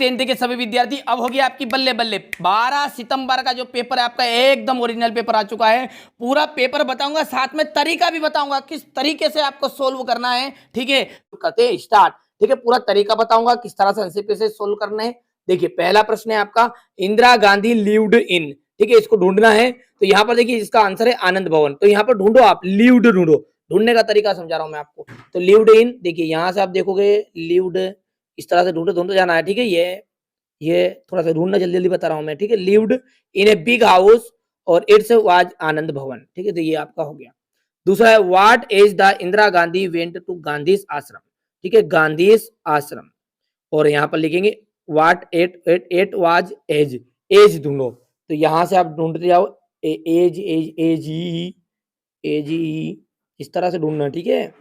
10th के सभी विद्यार्थी, अब होगी आपकी बल्ले बल्ले। 12 सितंबर का जो पेपर है आपका एकदम ओरिजिनल पेपर आ चुका है। पूरा पेपर बताऊंगा, साथ में तरीका भी बताऊंगा किस तरीके से आपको सोल्व करना है। ठीक है, करते हैं स्टार्ट। ठीक है, पूरा तरीका बताऊंगा किस तरह से एमसीक्यू से सोल्व करना है। देखिए पहला प्रश्न है आपका, इंदिरा गांधी लिव्ड इन। ठीक है, इसको ढूंढना है। तो यहाँ पर देखिए इसका आंसर है आनंद भवन। तो यहाँ पर ढूंढो, आप लिव्ड ढूंढो, ढूंढने का तरीका समझा रहा हूं मैं आपको। तो लिव्ड इन, देखिए यहां से आप देखोगे लिव्ड, इस तरह से ढूंढो ढूंढो जाना है। ठीक है, ये थोड़ा सा ढूंढना जल्दी जल्दी बता रहा हूं मैं। ठीक है, lived in a big house और इट्स वाज आनंद भवन। ठीक है, तो ये आपका हो गया। दूसरा है what age the Indira Gandhi went to Gandhi's ashram. ठीक है, गांधीज आश्रम, और यहाँ पर लिखेंगे what at was age, age ढूंढो। तो यहां से आप ढूंढते जाओ एज एज एज ई, इस तरह से ढूंढना। ठीक है,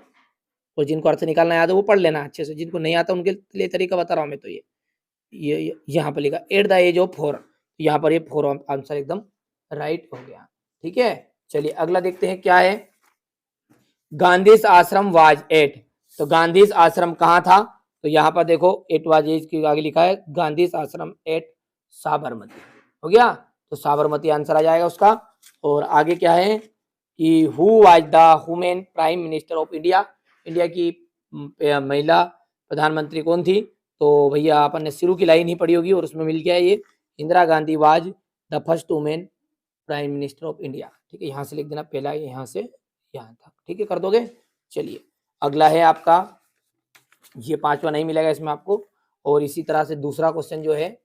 और जिनको अर्थ निकालना याद है वो पढ़ लेना अच्छे से, जिनको नहीं आता उनके लिए तरीका बता रहा हूं मैं। तो ये यहाँ पर लिखा एट द एज ऑफ 4, यहाँ पर ये 4 आंसर एकदम राइट हो गया। ठीक है, चलिए अगला देखते हैं क्या है। गांधीज आश्रम वाज एट, तो गांधीज आश्रम कहाँ था? तो यहाँ पर देखो एट वाज एज के आगे लिखा है गांधीज आश्रम एट साबरमती। हो गया, तो साबरमती आंसर आ जाएगा उसका। और आगे क्या है कि who was the women prime minister of India, India की महिला प्रधानमंत्री कौन थी? तो भैया अपन ने शुरू की लाइन ही पढ़ी होगी और उसमें मिल गया ये, Indira Gandhi was the first women prime minister of India. ठीक है, यहाँ से लिख देना पहला, यहाँ से यहाँ तक। ठीक है, कर दोगे। चलिए अगला है आपका, ये 5वां नहीं मिलेगा इसमें आपको। और इसी तरह से दूसरा क्वेश्चन जो है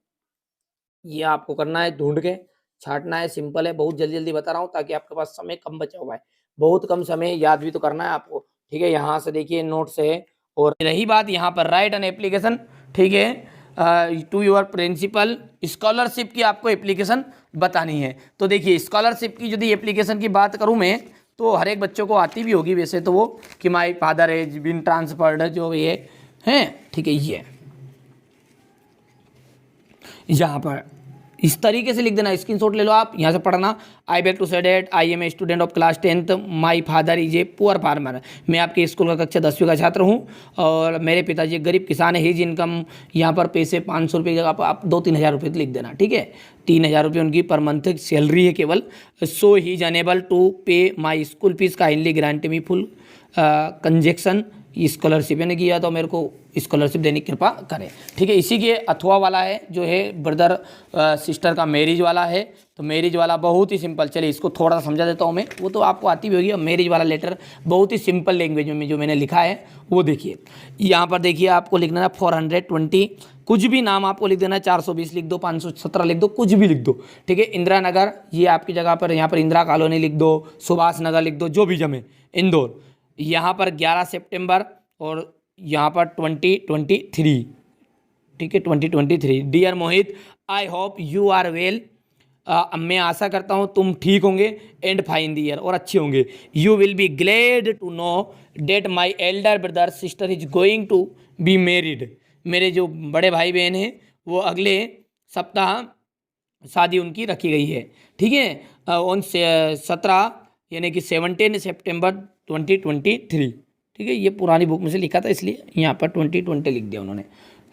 ये आपको करना है, ढूंढ के छाटना है। सिंपल है, बहुत जल्दी जल्दी बता रहा हूँ ताकि आपके पास समय कम बचा हुआ है, बहुत कम समय, याद भी तो करना है आपको। ठीक है, यहाँ से देखिए नोट्स है। और रही बात यहाँ पर राइट एन एप्लीकेशन, ठीक है, टू योर प्रिंसिपल, स्कॉलरशिप की आपको एप्लीकेशन बतानी है। तो देखिए स्कॉलरशिप की यदि एप्लीकेशन की बात करूँ मैं, तो हर एक बच्चों को आती भी होगी वैसे तो वो, कि my father has been transferred, जो ये है। ठीक है, ये यहाँ पर इस तरीके से लिख देना, स्क्रीनशॉट ले लो आप, यहाँ से पढ़ना। I beg to say that I am a student of class 10th, my father is a poor farmer. मैं आपके स्कूल का कक्षा 10वीं का छात्र हूँ और मेरे पिताजी गरीब किसान है। हिज इनकम, यहाँ पर पैसे 500 रुपये का आप 2-3 हज़ार रुपये लिख देना। ठीक है, 3,000 रुपये उनकी पर मंथ सैलरी है केवल। सो ही इज अनेबल टू पे my school fees, kindly grant me full conjunction scholarship, यानी कि या तो मेरे को स्कॉलरशिप देने की कृपा करें। ठीक है, इसी के अथवा वाला है जो है ब्रदर सिस्टर का मैरिज वाला है। तो मैरिज वाला बहुत ही सिंपल, चलिए इसको थोड़ा सा समझा देता हूँ मैं, वो तो आपको आती भी होगी। मैरिज वाला लेटर बहुत ही सिंपल लैंग्वेज में जो मैंने लिखा है वो देखिए। यहाँ पर देखिए आपको लिखना है 420, कुछ भी नाम आपको लिख देना है, 420 लिख दो, 517 लिख दो, कुछ भी लिख दो। ठीक है, इंदिरा नगर ये आपकी जगह पर, यहाँ पर इंदिरा कॉलोनी लिख दो, सुभाष नगर लिख दो, जो भी जमे, इंदौर। यहाँ पर 11 सितंबर और यहाँ पर 2023। ठीक है, 2023। Dear Mohit, I hope you are well, मैं आशा करता हूँ तुम ठीक होंगे एंड फाइन द ईयर, और अच्छे होंगे। You will be glad to know that my elder brother sister is going to be married. मेरे जो बड़े भाई बहन हैं वो अगले सप्ताह शादी उनकी रखी गई है। ठीक है, ऑन 17 यानी कि 17 सितंबर 2023। ठीक है, ये पुरानी बुक में से लिखा था इसलिए यहाँ पर 2020 लिख दिया उन्होंने।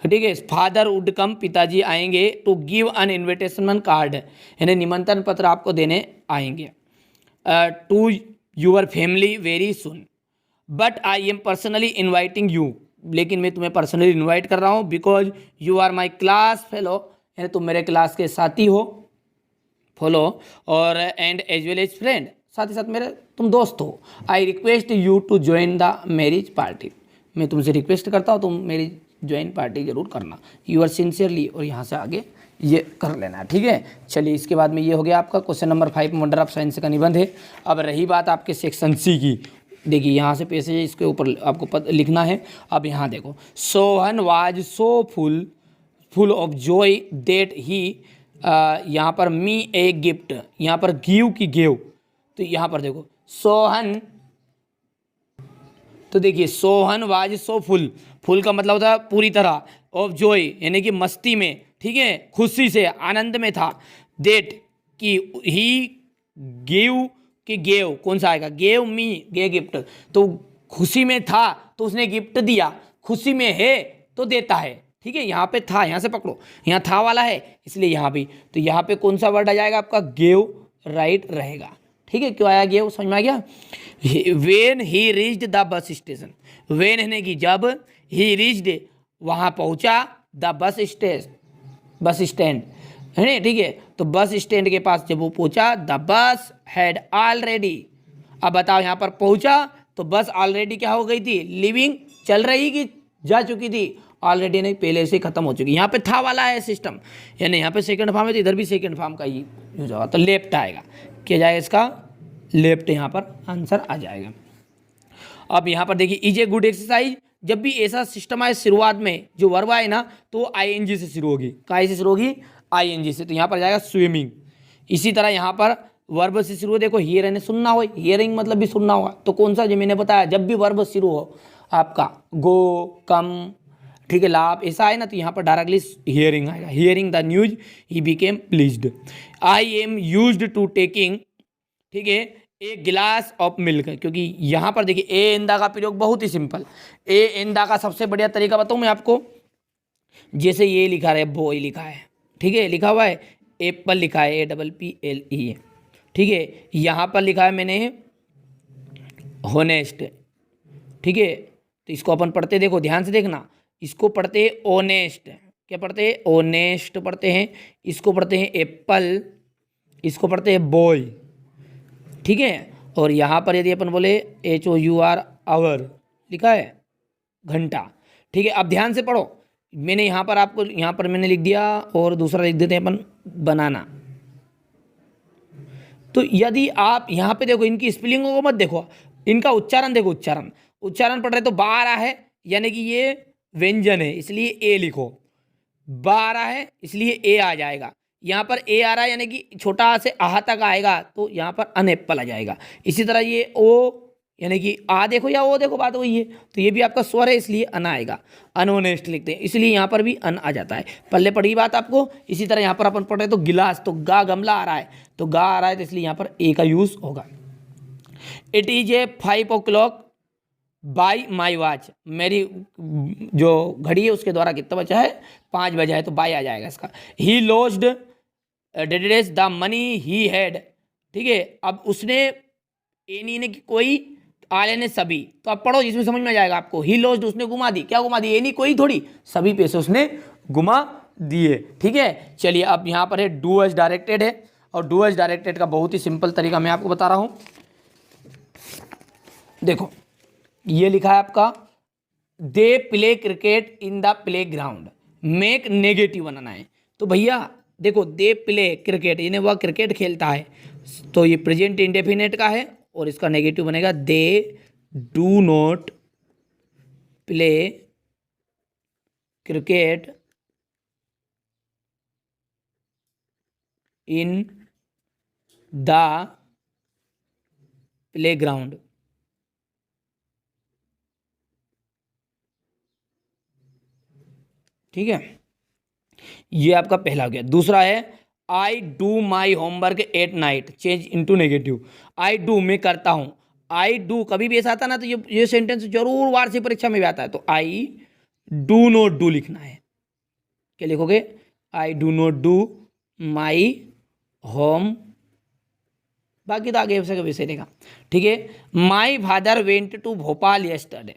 ठीक है, फादर वुड कम, पिताजी आएंगे, to give an invitation card, यानी निमंत्रण पत्र आपको देने आएंगे, to your family very soon, but I am personally inviting you, लेकिन मैं तुम्हें पर्सनली इन्वाइट कर रहा हूँ, because you are my class fellow, यानी तुम मेरे क्लास के साथी हो, फॉलो, और and as well as friend, साथ ही साथ मेरे तुम दोस्त हो। I request you to join the marriage party, मैं तुमसे रिक्वेस्ट करता हूँ तुम मेरी ज्वाइन पार्टी जरूर करना। यू आर सिंसियरली, और यहाँ से आगे ये कर लेना। ठीक है, चलिए इसके बाद में ये हो गया आपका question number 5 wonder of science का निबंध है। अब रही बात आपके सेक्शन सी की, देखिए यहाँ से पैसे इसके ऊपर आपको लिखना है। अब यहाँ देखो, Sohan was so full of Joy that he, यहाँ पर मी ए गिफ्ट, यहाँ पर गिव की गेव, तो यहाँ पर देखो सोहन, तो देखिए सोहन वाज सो फुल का मतलब होता है पूरी तरह, ऑफ जॉय यानी कि मस्ती में, ठीक है, खुशी से, आनंद में था। दैट कि ही गेव कि गेव कौन सा आएगा, गेव मी गे गिफ्ट, तो खुशी में था तो उसने गिफ्ट दिया, खुशी में है तो देता है। ठीक है, यहाँ पे था, यहाँ से पकड़ो, यहाँ था वाला है इसलिए यहाँ भी, तो यहाँ पे कौन सा वर्ड आ जाएगा आपका, गेव राइट रहेगा। ठीक है, क्यों आया गेव, समझ में आ गया। When he reached the bus station, when है कि जब, ही रीच्ड वहाँ पहुँचा, द बस स्टैंड है ना, ठीक है, तो बस स्टैंड के पास जब वो पहुँचा, द बस हैड ऑलरेडी, अब बताओ यहाँ पर पहुँचा तो बस ऑलरेडी क्या हो गई थी, लिविंग, चल रही कि जा चुकी थी, ऑलरेडी नहीं, पहले से खत्म हो चुकी। यहाँ पे था वाला है सिस्टम, यानी यहाँ पे सेकंड फॉर्म है तो इधर भी सेकंड फॉर्म का ही यूज होगा, तो लेफ्ट आएगा, क्या जाएगा इसका, लेफ्ट, यहाँ पर आंसर आ जाएगा। अब यहाँ पर देखिए, इज ए गुड एक्सरसाइज, जब भी ऐसा सिस्टम आए शुरुआत में जो वर्ब आए ना तो आईएनजी से शुरू होगी, काय से शुरू होगी, आईएनजी से, तो यहाँ पर जाएगा स्विमिंग। इसी तरह यहाँ पर वर्ब से शुरू हो, देखो हियर यानी सुनना हो, हियरिंग मतलब भी सुनना होगा, तो कौन सा, जो मैंने बताया जब भी वर्ब शुरू हो आपका गो, कम, ठीक है, लाभ, ऐसा है ना तो यहाँ पर डायरेक्टली हियरिंग आएगा, hearing the news he became pleased. I am used to taking, ठीक है, एक गिलास ऑफ मिल्क, क्योंकि यहाँ पर देखिए ए इंदा का प्रयोग बहुत ही सिंपल, ए इंदा का सबसे बढ़िया तरीका बताऊँ मैं आपको, जैसे ये लिखा है, बॉय लिखा है, ठीक है, लिखा हुआ है, एप्पल लिखा है, APPLE, ठीक है, यहाँ पर लिखा है मैंने होनेस्ट, ठीक है, तो इसको अपन पढ़ते, देखो ध्यान से देखना, इसको पढ़ते हैं ओनेस्ट, क्या पढ़ते हैं, ओनेस्ट पढ़ते हैं, इसको पढ़ते हैं एप्पल, इसको पढ़ते हैं बॉय, ठीक है, और यहाँ पर यदि अपन बोले HOUR आवर लिखा है, घंटा, ठीक है। अब ध्यान से पढ़ो, मैंने यहाँ पर आपको, यहाँ पर मैंने लिख दिया और दूसरा लिख देते हैं अपन बनाना, तो यदि आप यहाँ पे देखो, इनकी स्पेलिंगों को मत देखो, इनका उच्चारण देखो, उच्चारण पढ़ रहे तो बा आ रहा है, यानी कि ये व्यंजन है इसलिए ए लिखो, बा आ रहा है इसलिए ए आ जाएगा, यहाँ पर ए आ रहा है यानी कि छोटा से आह तक आएगा तो यहाँ पर अनएप्पल आ जाएगा। इसी तरह ये ओ यानी कि आ देखो या ओ देखो, बात वही है, तो ये भी आपका स्वर है इसलिए अन आएगा, अनोनेस्ट लिखते हैं इसलिए यहाँ पर भी अन आ जाता है, पल्ले पड़ी बात आपको। इसी तरह यहाँ पर अपन पढ़ रहे तो गिलास, तो गा गमला आ रहा है, तो गा आ रहा है तो इसलिए यहाँ पर ए का यूज होगा। It is a 5 o'clock by my watch, मेरी जो घड़ी है उसके द्वारा कितना बचा है, 5 बजा है, तो बाई आ जाएगा इसका। ही लॉस्ड डेडेस द मनी ही हैड, ठीक है, अब उसने एनी ने कोई, आले ने सभी, तो अब पढ़ो जिसमें समझ में आ जाएगा आपको। ही लॉस्ड उसने घुमा दी, क्या घुमा दी, एनी कोई थोड़ी, सभी पैसे उसने घुमा दिए, ठीक है। चलिए अब यहाँ पर है डू एज डायरेक्टेड है, और डू एज डायरेक्टेड का बहुत ही सिंपल तरीका मैं आपको बता रहा हूँ। देखो ये लिखा है आपका, they play cricket in the playground, make negative बनाना है, तो भैया देखो दे प्ले क्रिकेट, यानी वह क्रिकेट खेलता है, तो ये प्रेजेंट इंडेफिनेट का है और इसका नेगेटिव बनेगा they do not play cricket in the play ground, ठीक है, ये आपका पहला हो गया। दूसरा है I do my homework at night, change into negative, I do मैं करता हूं, आई डू कभी भी ऐसा आता ना तो ये सेंटेंस जरूर वार्षिक परीक्षा में भी आता है, तो आई डू नॉट डू लिखना है, क्या लिखोगे, I do not do my home, बाकी तो आगे वैसे रहेगा, ठीक है। My father went to Bhopal yesterday,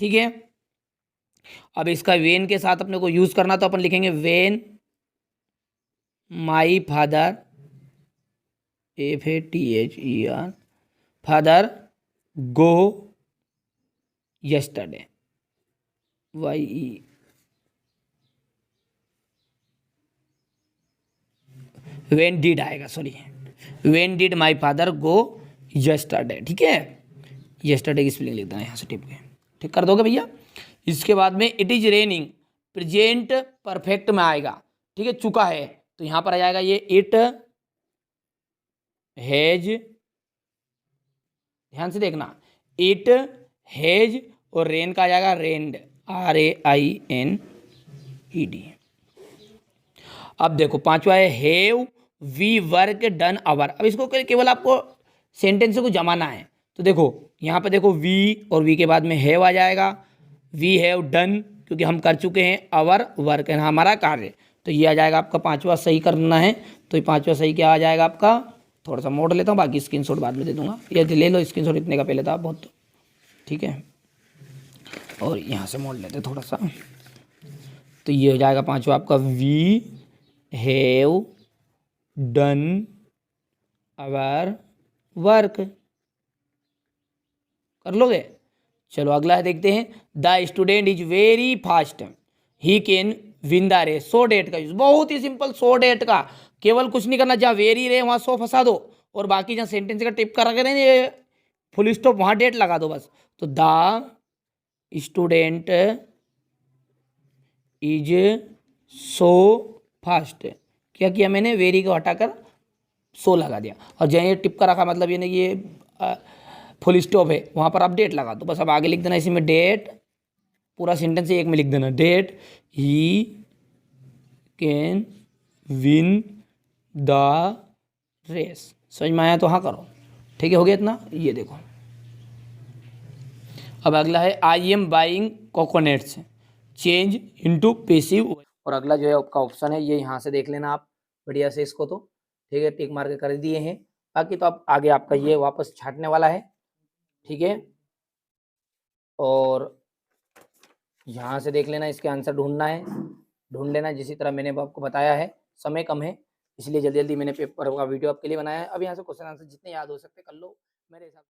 ठीक है। अब इसका वेन के साथ अपने को यूज करना, तो अपन लिखेंगे when my father, FATHER, father go yesterday, YE, when did आएगा, sorry, when did my father go yesterday, ठीक है, यस्टरडे की स्पेलिंग लिख देना यहाँ से टिप के, ठीक कर दोगे भैया। इसके बाद में it is raining, present perfect में आएगा, ठीक है, चुका है, तो यहां पर आ जाएगा ये इट हैज, ध्यान से देखना, इट हैज, और रेन का आ जाएगा रेन्ड, RAINED। अब देखो पांचवा है have we work done our, अब इसको केवल आपको सेंटेंस को जमाना है, तो देखो यहाँ पे देखो वी और वी के बाद में हैव आ जाएगा, वी हैव डन, क्योंकि हम कर चुके हैं आवर वर्क, है हमारा कार्य। तो ये आ जाएगा आपका पांचवा सही करना है, तो ये पांचवा सही क्या आ जाएगा आपका, थोड़ा सा मोड़ लेता हूँ, बाकी स्क्रीनशॉट बाद में दे दूंगा, ये ले लो स्क्रीनशॉट, इतने का पहले था बहुत, ठीक है। और यहाँ से मोड़ लेते थोड़ा सा, तो ये हो जाएगा पांचवा आपका, we have done our work, कर लोगे। चलो अगला है देखते हैं, the student is very fast, he can win the race. So that का यूज बहुत ही सिंपल, सो डेट का केवल कुछ नहीं करना, जहाँ वेरी रहे वहाँ सो फंसा दो, और बाकी जहाँ सेंटेंस का टिप करा करें फुल स्टॉप वहाँ डेट लगा दो बस। तो the student is so fast, क्या किया मैंने, वेरी को हटाकर सो लगा दिया, और जहाँ ये टिप का रखा मतलब ये नहीं ये फुल स्टॉप है, वहाँ पर आप डेट लगा दो बस। अब आगे लिख देना इसी में डेट, पूरा सेंटेंस एक में लिख देना, that he can win the race. समझ में आया तो हाँ करो, ठीक है, हो गया इतना। ये देखो अब अगला है, I am buying coconuts change into passive, और अगला जो है आपका ऑप्शन है, ये यहाँ से देख लेना आप बढ़िया से इसको, तो ठीक है, टिक मार के कर दिए हैं। बाकी तो अब आगे आपका ये वापस छाटने वाला है, ठीक है। और यहाँ से देख लेना, इसके आंसर ढूंढना है, ढूंढ लेना जिसी तरह मैंने आपको बताया है। समय कम है इसलिए जल्दी जल्दी मैंने पेपर का वीडियो आपके लिए बनाया है। अब यहाँ से क्वेश्चन आंसर जितने याद हो सकते कर लो मेरे हिसाब से।